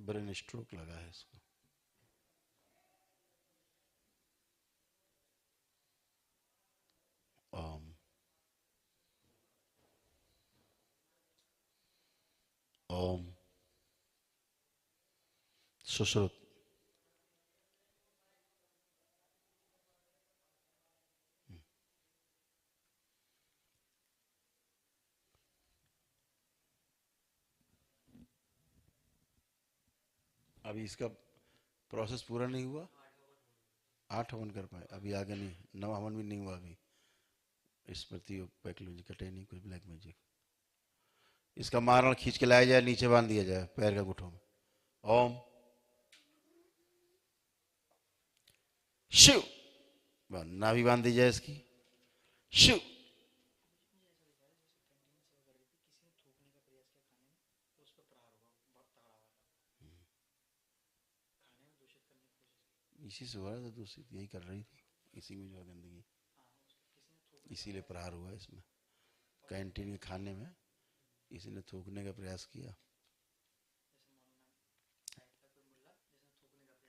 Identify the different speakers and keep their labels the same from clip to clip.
Speaker 1: Brain stroke लगा है इसको। ओम ओम सुश्रुत। अभी इसका प्रोसेस पूरा नहीं हुआ। 8 हवन कर पाए, अभी आगे नहीं। 9 हवन भी नहीं हुआ अभी। स्मृति पैक्लोजी कटे नहीं कुछ ब्लैक मैजिक। इसका मारण खींच के लाया जाए, नीचे बांध दिया जाए पैर का गुठों में। ओम शिव। नाभि बांध दी जाए इसकी। शिव। इसी से हुआ था, दूसरी यही कर रही थी, इसी में जो है गंदगी, इसीलिए प्रहार हुआ इसमें। कैंटीन के खाने में किसी ने थूकने का प्रयास किया।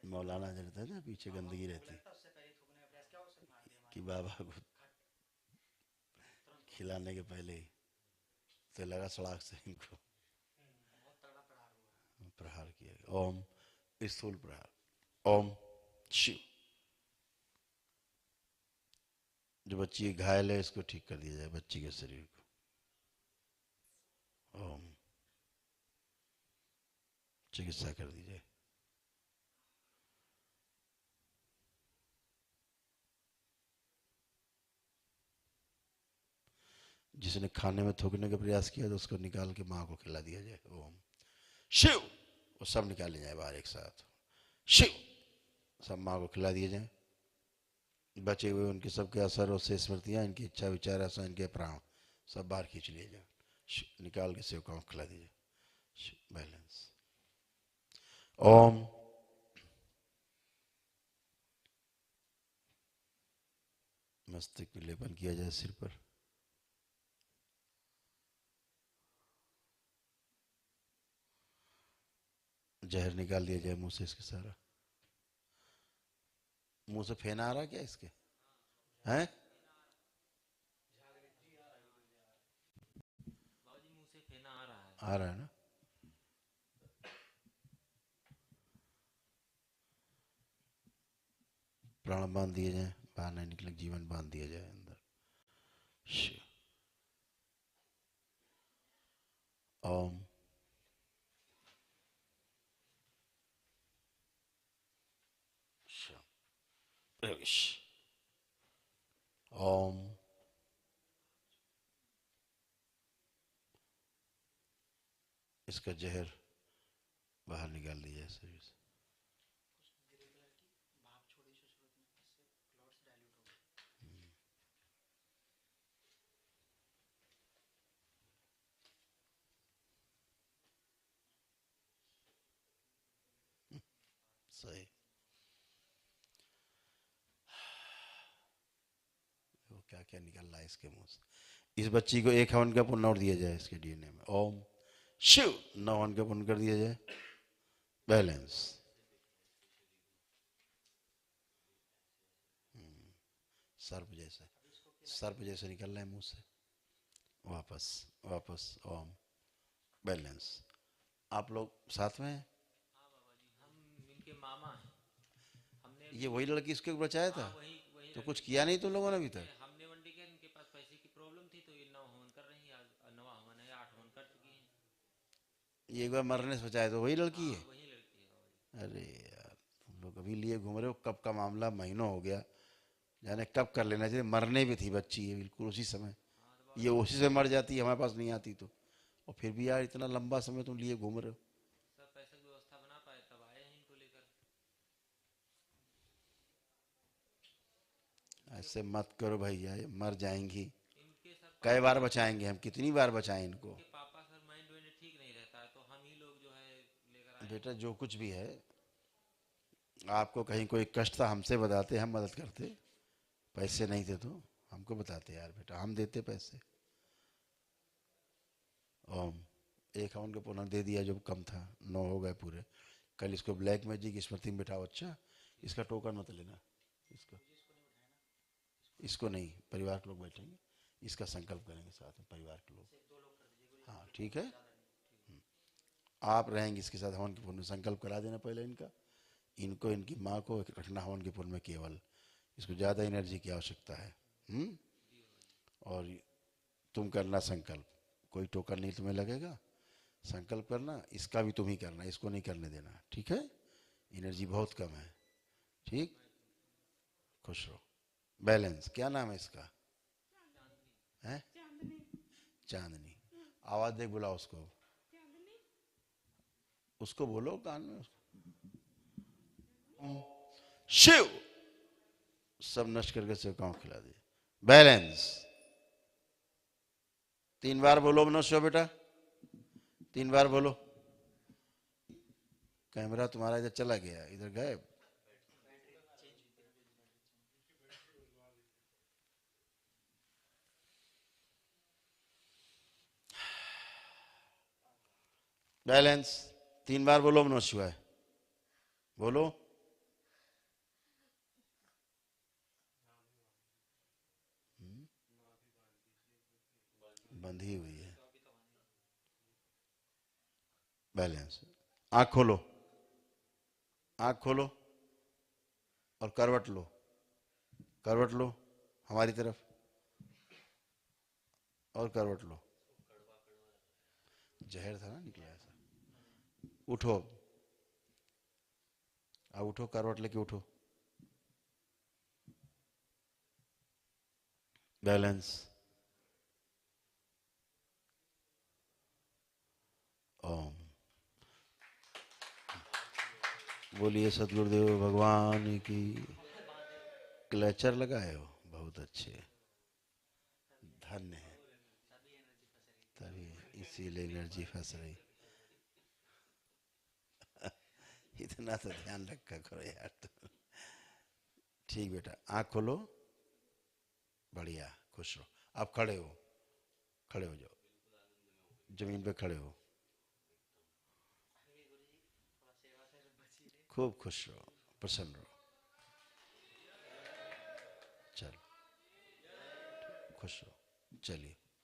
Speaker 1: मौलाना जो रहता है ना, पीछे गंदगी रहती कि बाबा को खिलाने के पहले ही तो लगा सड़ाक से इनको प्रहार किया गया। ओम स्थूल प्रहार। ओम शिव। जो बच्ची घायल है इसको ठीक कर दिया जाए, बच्ची के शरीर को। ओम चिकित्सा कर दी जाए। जिसने खाने में थूकने का प्रयास किया तो उसको निकाल के माँ को खिला दिया जाए। ओम शिव। वो सब निकाले जाए बाहर एक साथ। शिव। सब माँ को खिला दिए जाए। बचे हुए उनके सबके असर और से स्मृतियाँ, इनकी इच्छा विचार आशा, इनके प्राण सब बाहर खींच लिए जाए, निकाल के सेवकाओं को खिला दीजिए। बैलेंस। ओम मस्तिष्क पे लेपन किया जाए सिर पर। जहर निकाल दिया जाए मुंह से इसके सारा। मुंह से फेना आ रहा क्या इसके? हैं? आ रहा है ना? प्राण बांध दिए जाए, बाहर नहीं निकले, जीवन बांध दिया जाए अंदर। ओम प्रवेश। ओम इसका जहर बाहर निकाल दिया जाए शरीर से। सही। वो क्या क्या निकल रहा है इसके मुंह से। इस बच्ची को 1 हवन का पुण्य और दिया जाए इसके डीएनए में। ओम शिव। 9 हवन का पुण्य कर दिया जाए। बैलेंस। सर्प जैसे, सर्प जैसे निकल रहे हैं मुंह से। वापस वापस। ओम बैलेंस। आप लोग साथ में हैं? ये वही लड़की इसके बचाया था? तो कुछ किया नहीं तुम लोगों ने अभी तक? ये एक बार मरने से बचाया तो वही लड़की है? अरे यार, तुम लोग अभी लिए घूम रहे हो, कब का मामला, महीनों हो गया। जाने कब कर लेना चाहिए, मरने भी थी बच्ची ये बिल्कुल उसी समय। ये उसी से मर जाती, हमारे पास नहीं आती तो। और फिर भी यार इतना लंबा समय तुम लिए घूम रहे हो। ऐसे मत करो भैया, ये मर जाएंगी। कई बार बचाएंगे हम, कितनी बार बचाएं इनको? बेटा जो कुछ भी है, आपको कहीं कोई कष्ट था हमसे बताते, हम मदद करते। पैसे नहीं थे तो हमको बताते यार बेटा, हम देते पैसे। ओम 1 हवन का पुनः दे दिया जो कम था, 9 हो गए पूरे। कल इसको ब्लैक मैजिक की स्मृति में बिठाओ। अच्छा, इसका टोकन मत लेना, इसको नहीं, परिवार के लोग बैठेंगे, इसका संकल्प करेंगे साथ में परिवार के लोग। हाँ ठीक है, आप रहेंगे इसके साथ हवन के पुण्य में, संकल्प करा देना पहले इनका, इनको इनकी माँ को रखना हवन के पुण्य में केवल, इसको ज़्यादा एनर्जी की आवश्यकता है। और तुम करना संकल्प, कोई टोकन नहीं तुम्हें लगेगा, संकल्प करना, इसका भी तुम ही करना, इसको नहीं करने देना, ठीक है? एनर्जी बहुत कम है, ठीक? खुश रहो। बैलेंस, क्या नाम है इसका? है चांदनी। आवाज देख, बुलाओ उसको, उसको बोलो कान में, शिव, सब नष्ट करके सेवकाओं खिला दिए। बैलेंस, 3 बार बोलो मनुष्य बेटा, 3 बार बोलो। कैमरा तुम्हारा इधर चला गया, इधर गायब। बैलेंस, 3 बार बोलो मनुष्य, बोलो। बंधी हुई है। बैलेंस, आंख खोलो, आंख खोलो और करवट लो, करवट लो हमारी तरफ, और करवट लो। जहर था ना निकला ऐसा। उठो, अब उठो, करवट लेके उठो। बैलेंस, ओम। बोलिए सदगुरुदेव भगवान की। क्लेचर लगाए हो, बहुत अच्छे, धन्य है, तभी इसीलिए एनर्जी फंस रही। इतना तो ध्यान रखा करो यार तुम। ठीक बेटा, आँख खोलो, बढ़िया, खुश रहो। आप खड़े हो, खड़े हो जाओ, जमीन पे खड़े हो, खूब खुश रहो, प्रसन्न रहो। चलो, खुश रहो, चलिए।